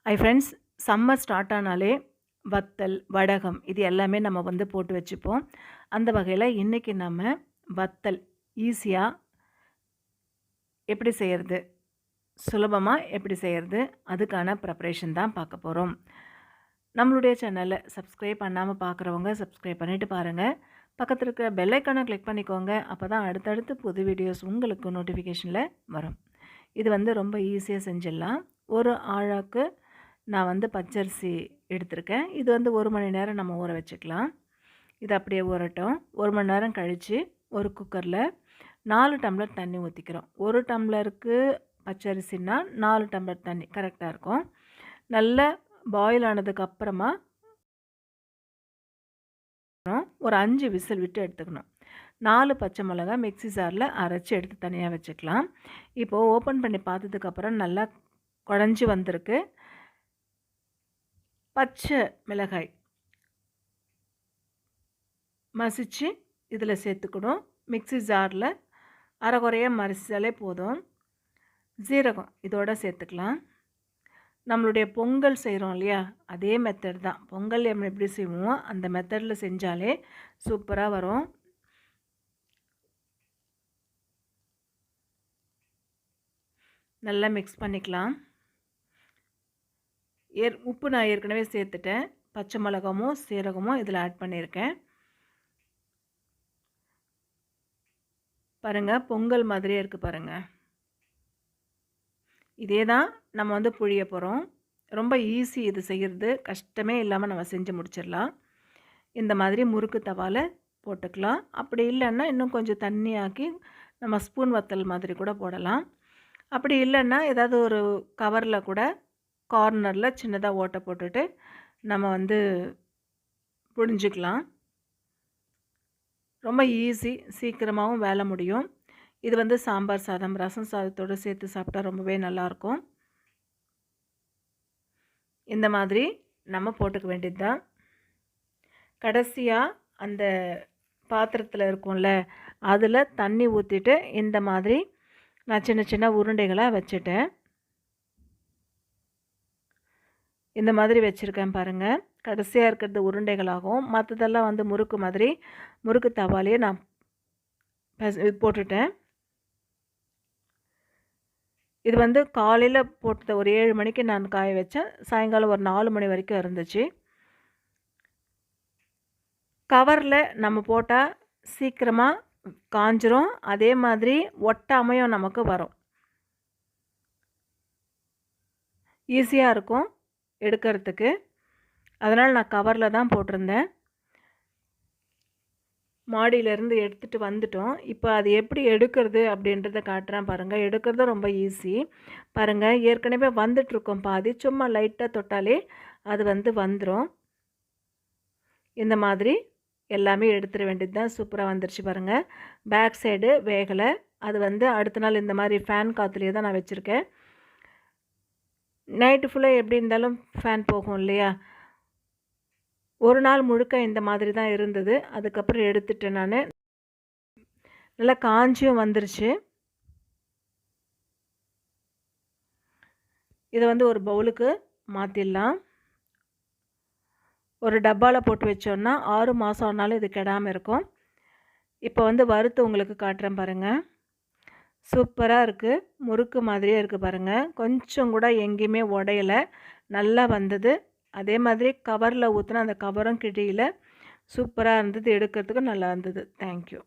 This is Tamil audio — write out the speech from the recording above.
ஹை ஃப்ரெண்ட்ஸ், சம்மர் ஸ்டார்ட் ஆனாலே வத்தல், வடகம் இது எல்லாமே நம்ம போட்டு வச்சுப்போம். அந்த வகையில் இன்றைக்கி நம்ம வத்தல் ஈஸியாக எப்படி செய்கிறது, சுலபமாக எப்படி செய்கிறது, அதுக்கான ப்ரிப்ரேஷன் தான் பார்க்க போகிறோம். நம்மளுடைய சேனலை சப்ஸ்கிரைப் பண்ணாமல் பார்க்குறவங்க சப்ஸ்கிரைப் பண்ணிவிட்டு பாருங்கள். பக்கத்தில் இருக்கிற பெல் ஐக்கானை கிளிக் பண்ணிக்கோங்க. அப்போ தான் அடுத்தடுத்து புது வீடியோஸ் உங்களுக்கு நோட்டிஃபிகேஷனில் வரும். இது ரொம்ப ஈஸியாக செஞ்சிடலாம். ஒரு ஆழாக்கு நான் பச்சரிசி எடுத்திருக்கேன். இது 1 மணி நேரம் நம்ம ஊற வச்சுக்கலாம். இது அப்படியே ஊறட்டும். 1 மணி நேரம் கழித்து ஒரு குக்கரில் 4 டம்ளர் தண்ணி ஊற்றிக்கிறோம். 1 டம்ளருக்கு பச்சரிசின்னா 4 டம்ளர் தண்ணி கரெக்டாக இருக்கும். நல்லா பாயில் ஆனதுக்கப்புறமா ஒரு 5 விசில் விட்டு எடுத்துக்கணும். 4 பச்சை மிளகா மிக்ஸி ஜாரில் அரைச்சி எடுத்து தனியாக வச்சுக்கலாம். இப்போது ஓப்பன் பண்ணி பார்த்ததுக்கப்புறம் நல்லா குழஞ்சி வந்திருக்கு. பச்சை மிளகாய் மசிச்சு இதில் சேர்த்துக்கணும். மிக்ஸி ஜாரில் அரைகுறையாக மசிச்சாலே போதும். ஜீரகம் இதோட சேர்த்துக்கலாம். நம்மளுடைய பொங்கல் செய்கிறோம் இல்லையா, அதே மெத்தட் தான். பொங்கல் நம்ம எப்படி செய்வோமோ அந்த மெத்தடில் செஞ்சாலே சூப்பராக வரும். நல்லா மிக்ஸ் பண்ணிக்கலாம். உப்பு நான் ஏற்கனவே சேர்த்துட்டேன். பச்சை மிளகாவும் சீரகமும் இதில் ஆட் பண்ணியிருக்கேன். பாருங்கள், பொங்கல் மாதிரியே இருக்குது பாருங்கள். இதே தான் நம்ம புழிய போகிறோம். ரொம்ப ஈஸி இது செய்கிறது, கஷ்டமே இல்லாமல் நம்ம செஞ்சு முடிச்சிடலாம். இந்த மாதிரி முறுக்கு தவாவில் போட்டுக்கலாம். அப்படி இல்லைன்னா இன்னும் கொஞ்சம் தண்ணி ஆக்கி நம்ம ஸ்பூன் வத்தல் மாதிரி கூட போடலாம். அப்படி இல்லைன்னா ஏதாவது ஒரு கவரில் கூட கார்னரில் சின்னதாக ஓட்டை போட்டுட்டு நம்ம புழிஞ்சிக்கலாம். ரொம்ப ஈஸி, சீக்கிரமாகவும் வேலை முடியும். இது சாம்பார் சாதம், ரசம் சாதத்தோடு சேர்த்து சாப்பிட்டா ரொம்பவே நல்லாயிருக்கும். இந்த மாதிரி நம்ம போட்டுக்க வேண்டியது தான். கடைசியாக அந்த பாத்திரத்தில் இருக்கும்ல, அதில் தண்ணி ஊற்றிட்டு இந்த மாதிரி நான் சின்ன சின்ன உருண்டைகளாக வச்சுட்டேன். இந்த மாதிரி வச்சுருக்கேன் பாருங்கள். கடைசியாக இருக்கிறது உருண்டைகளாகும். மற்றதெல்லாம் முறுக்கு மாதிரி முறுக்கு தவாலையே நான் போட்டுட்டேன். இது காலையில் போட்டது ஒரு 7 மணிக்கு நான் காய வச்சேன். சாயங்காலம் ஒரு 4 மணி வரைக்கும் இருந்துச்சு. கவரில் நம்ம போட்டால் சீக்கிரமாக காஞ்சிரும். அதே மாதிரி ஒட்டாமையும் நமக்கு வரும். ஈஸியாக இருக்கும் எடுக்கிறதுக்கு. அதனால் நான் கவரில் தான் போட்டிருந்தேன். மாடியிலேருந்து எடுத்துகிட்டு வந்துட்டோம். இப்போ அது எப்படி எடுக்கிறது அப்படின்றத காட்டுறேன் பாருங்கள். எடுக்கிறது ரொம்ப ஈஸி. பாருங்கள், ஏற்கனவே வந்துட்டுருக்கோம் பாதி. சும்மா லைட்டாக தொட்டாலே அது வந்துடும். இந்த மாதிரி எல்லாமே எடுத்துட வேண்டியது தான். சூப்பராக வந்துருச்சு பாருங்கள். பேக் சைடு வேகலை. அது அடுத்த நாள் இந்த மாதிரி ஃபேன் காற்றுலேயே தான் நான் வச்சுருக்கேன். நைட்டு ஃபுல்லாக எப்படி இருந்தாலும் ஃபேன் போகும் இல்லையா, ஒரு நாள் முழுக்க இந்த மாதிரி தான் இருந்தது. அதுக்கப்புறம் எடுத்துட்டேன் நான். நல்லா காஞ்சியும் வந்துருச்சு. இதை ஒரு பவுலுக்கு மாற்றிடலாம். ஒரு டப்பாவில் போட்டு வச்சோன்னா 6 மாதம் ஆனாலும் இது கெடாமல் இருக்கும். இப்போ வறுத்து உங்களுக்கு காட்டுறேன் பாருங்கள். சூப்பராக இருக்குது. முறுக்கு மாதிரியே இருக்குது பாருங்கள். கொஞ்சம் கூட எங்கேயுமே உடையலை, நல்லா வந்தது. அதே மாதிரி கவரில் ஊற்றினா அந்த கவரும் கிழியல. சூப்பராக இருந்தது, எடுக்கிறதுக்கும் நல்லா இருந்தது. தேங்க்யூ.